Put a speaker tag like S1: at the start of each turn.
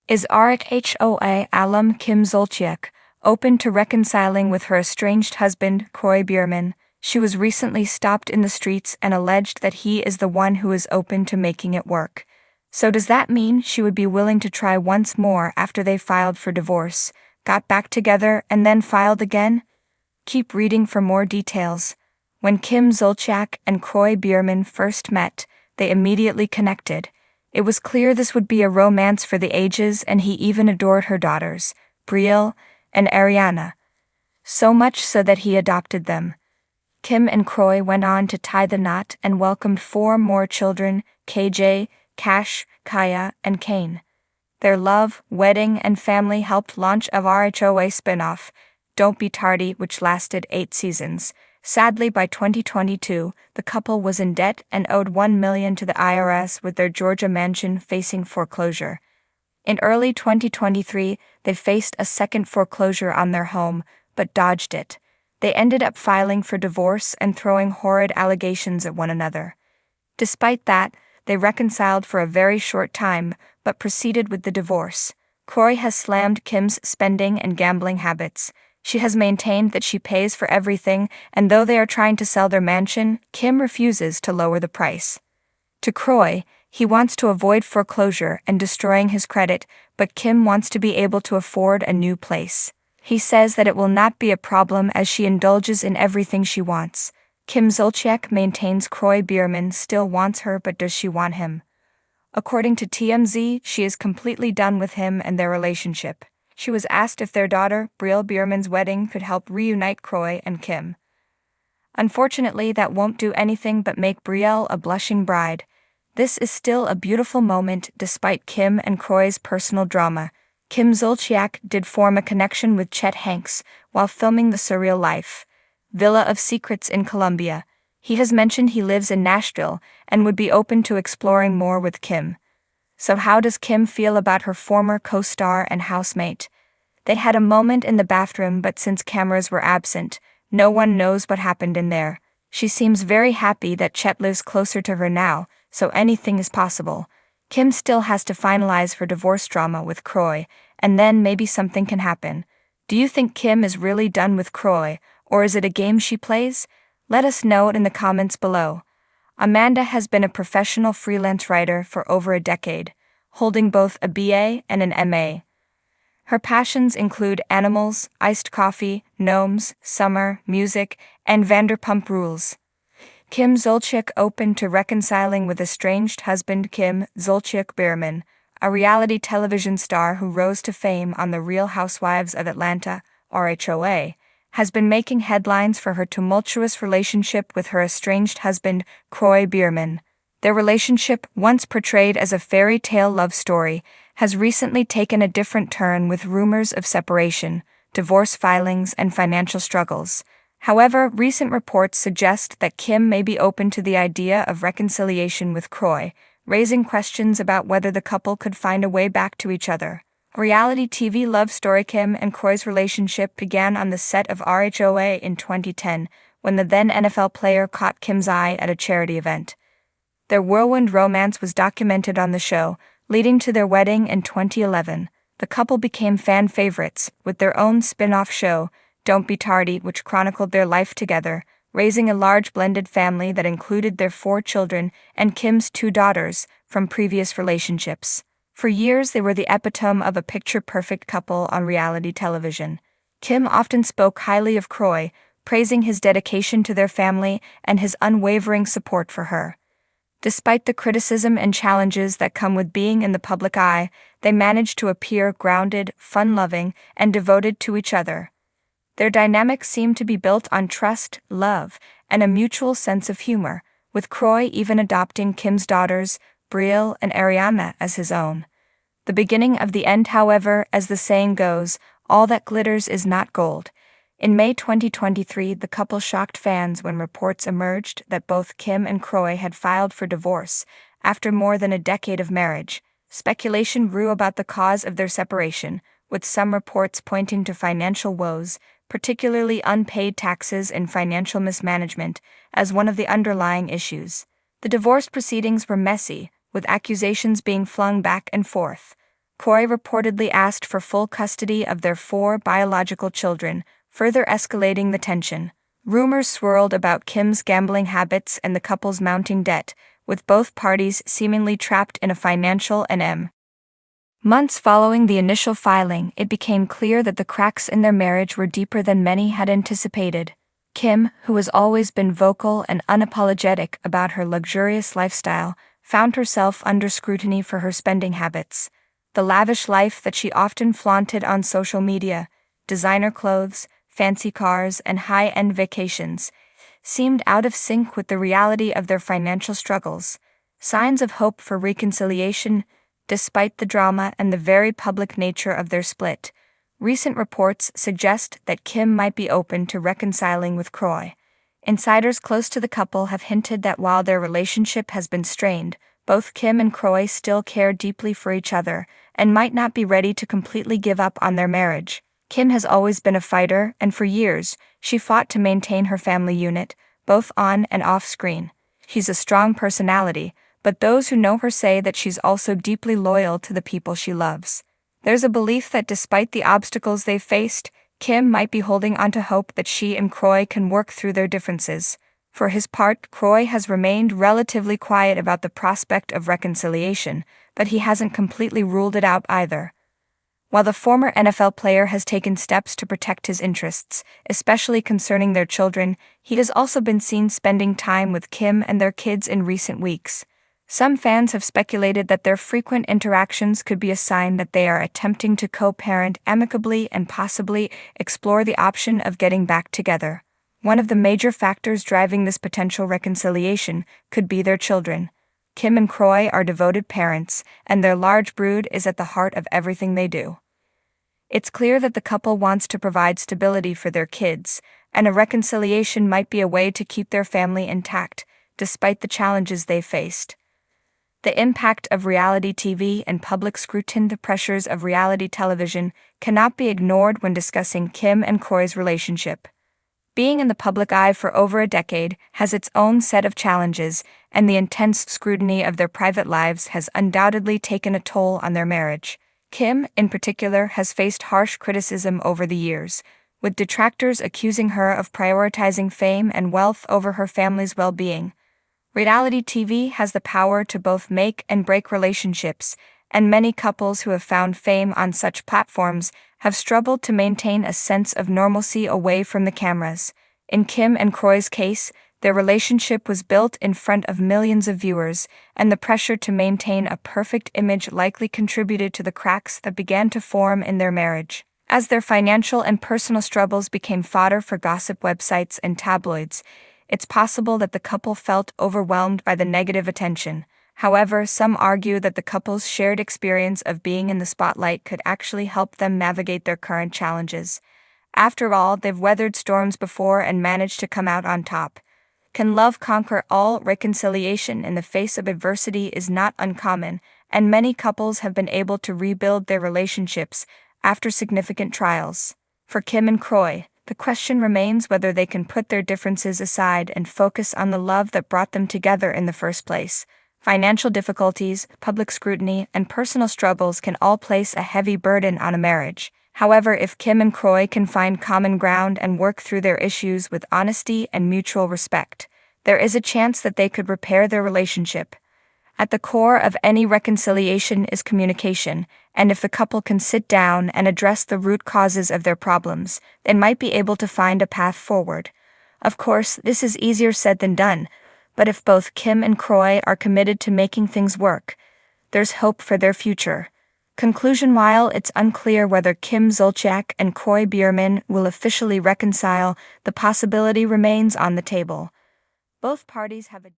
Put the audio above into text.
S1: Is RHOA alum Kim Zolciak open to reconciling with her estranged husband, Kroy Biermann? She was recently stopped in the streets and alleged that he is the one who is open to making it work. So does that mean she would be willing to try once more after they filed for divorce, got back together, and then filed again? Keep reading for more details. When Kim Zolciak and Kroy Biermann first met, they immediately connected. It was clear this would be a romance for the ages, and he even adored her daughters, Brielle and Ariana. So much so that he adopted them. Kim and Kroy went on to tie the knot and welcomed 4 more children: KJ, Cash, Kaya, and Kane. Their love, wedding, and family helped launch a RHOA spin-off, Don't Be Tardy, which lasted 8 seasons. Sadly, by 2022, the couple was in debt and owed $1 million to the IRS, with their Georgia mansion facing foreclosure. In early 2023, they faced a second foreclosure on their home, but dodged it. They ended up filing for divorce and throwing horrid allegations at one another. Despite that, they reconciled for a very short time, but proceeded with the divorce. Kroy has slammed Kim's spending and gambling habits. She has maintained that she pays for everything, and though they are trying to sell their mansion, Kim refuses to lower the price. To Kroy, he wants to avoid foreclosure and destroying his credit, but Kim wants to be able to afford a new place. He says that it will not be a problem as she indulges in everything she wants. Kim Zolciak maintains Kroy Biermann still wants her, but does she want him? According to TMZ, she is completely done with him and their relationship. She was asked if their daughter, Brielle Biermann's wedding, could help reunite Kroy and Kim. Unfortunately, that won't do anything but make Brielle a blushing bride. This is still a beautiful moment despite Kim and Kroy's personal drama. Kim Zolciak did form a connection with Chet Hanks while filming The Surreal Life, Villa of Secrets in Colombia. He has mentioned he lives in Nashville and would be open to exploring more with Kim. So how does Kim feel about her former co-star and housemate? They had a moment in the bathroom, but since cameras were absent, no one knows what happened in there. She seems very happy that Chet lives closer to her now, so anything is possible. Kim still has to finalize her divorce drama with Kroy, and then maybe something can happen. Do you think Kim is really done with Kroy, or is it a game she plays? Let us know in the comments below. Amanda has been a professional freelance writer for over a decade, holding both a BA and an MA. Her passions include animals, iced coffee, gnomes, summer, music, and Vanderpump Rules. Kim Zolciak open to reconciling with estranged husband Kim Zolciak Biermann, a reality television star who rose to fame on The Real Housewives of Atlanta, RHOA, has been making headlines for her tumultuous relationship with her estranged husband, Kroy Biermann. Their relationship, once portrayed as a fairy tale love story, has recently taken a different turn with rumors of separation, divorce filings, and financial struggles. However, recent reports suggest that Kim may be open to the idea of reconciliation with Kroy, raising questions about whether the couple could find a way back to each other. Reality TV love story. Kim and Kroy's relationship began on the set of RHOA in 2010, when the then NFL player caught Kim's eye at a charity event. Their whirlwind romance was documented on the show, leading to their wedding in 2011. The couple became fan favorites, with their own spin-off show, Don't Be Tardy, which chronicled their life together, raising a large blended family that included their 4 children and Kim's 2 daughters from previous relationships. For years, they were the epitome of a picture-perfect couple on reality television. Kim often spoke highly of Kroy, praising his dedication to their family and his unwavering support for her. Despite the criticism and challenges that come with being in the public eye, they managed to appear grounded, fun-loving, and devoted to each other. Their dynamic seemed to be built on trust, love, and a mutual sense of humor, with Kroy even adopting Kim's daughters, Brielle and Ariana, as his own. The beginning of the end, however, as the saying goes, all that glitters is not gold. In May 2023, the couple shocked fans when reports emerged that both Kim and Kroy had filed for divorce after more than a decade of marriage. Speculation grew about the cause of their separation, with some reports pointing to financial woes, particularly unpaid taxes and financial mismanagement, as one of the underlying issues. The divorce proceedings were messy, with accusations being flung back and forth. Kroy reportedly asked for full custody of their 4 biological children, further escalating the tension. Rumors swirled about Kim's gambling habits and the couple's mounting debt, with both parties seemingly trapped in a financial and Months following the initial filing, it became clear that the cracks in their marriage were deeper than many had anticipated. Kim, who has always been vocal and unapologetic about her luxurious lifestyle, found herself under scrutiny for her spending habits. The lavish life that she often flaunted on social media, designer clothes, fancy cars, and high-end vacations, seemed out of sync with the reality of their financial struggles. Signs of hope for reconciliation, despite the drama and the very public nature of their split. Recent reports suggest that Kim might be open to reconciling with Kroy. Insiders close to the couple have hinted that while their relationship has been strained, both Kim and Kroy still care deeply for each other and might not be ready to completely give up on their marriage. Kim has always been a fighter, and for years, she fought to maintain her family unit, both on and off screen. She's a strong personality, but those who know her say that she's also deeply loyal to the people she loves. There's a belief that despite the obstacles they've faced, Kim might be holding onto hope that she and Kroy can work through their differences. For his part, Kroy has remained relatively quiet about the prospect of reconciliation, but he hasn't completely ruled it out either. While the former NFL player has taken steps to protect his interests, especially concerning their children, he has also been seen spending time with Kim and their kids in recent weeks. Some fans have speculated that their frequent interactions could be a sign that they are attempting to co-parent amicably and possibly explore the option of getting back together. One of the major factors driving this potential reconciliation could be their children. Kim and Kroy are devoted parents, and their large brood is at the heart of everything they do. It's clear that the couple wants to provide stability for their kids, and a reconciliation might be a way to keep their family intact, despite the challenges they faced. The impact of reality TV and public scrutiny. The pressures of reality television cannot be ignored when discussing Kim and Kroy's relationship. Being in the public eye for over a decade has its own set of challenges, and the intense scrutiny of their private lives has undoubtedly taken a toll on their marriage. Kim, in particular, has faced harsh criticism over the years, with detractors accusing her of prioritizing fame and wealth over her family's well-being. Reality TV has the power to both make and break relationships, and many couples who have found fame on such platforms have struggled to maintain a sense of normalcy away from the cameras. In Kim and Kroy's case, their relationship was built in front of millions of viewers, and the pressure to maintain a perfect image likely contributed to the cracks that began to form in their marriage. As their financial and personal struggles became fodder for gossip websites and tabloids, it's possible that the couple felt overwhelmed by the negative attention. However, some argue that the couple's shared experience of being in the spotlight could actually help them navigate their current challenges. After all, they've weathered storms before and managed to come out on top. Can love conquer all? Reconciliation in the face of adversity is not uncommon, and many couples have been able to rebuild their relationships after significant trials. For Kim and Kroy, the question remains whether they can put their differences aside and focus on the love that brought them together in the first place. Financial difficulties, public scrutiny, and personal struggles can all place a heavy burden on a marriage. However, if Kim and Kroy can find common ground and work through their issues with honesty and mutual respect, there is a chance that they could repair their relationship. At the core of any reconciliation is communication, and if the couple can sit down and address the root causes of their problems, they might be able to find a path forward. Of course, this is easier said than done, but if both Kim and Kroy are committed to making things work, there's hope for their future. Conclusion: while it's unclear whether Kim Zolciak and Kroy Biermann will officially reconcile, the possibility remains on the table. Both parties have a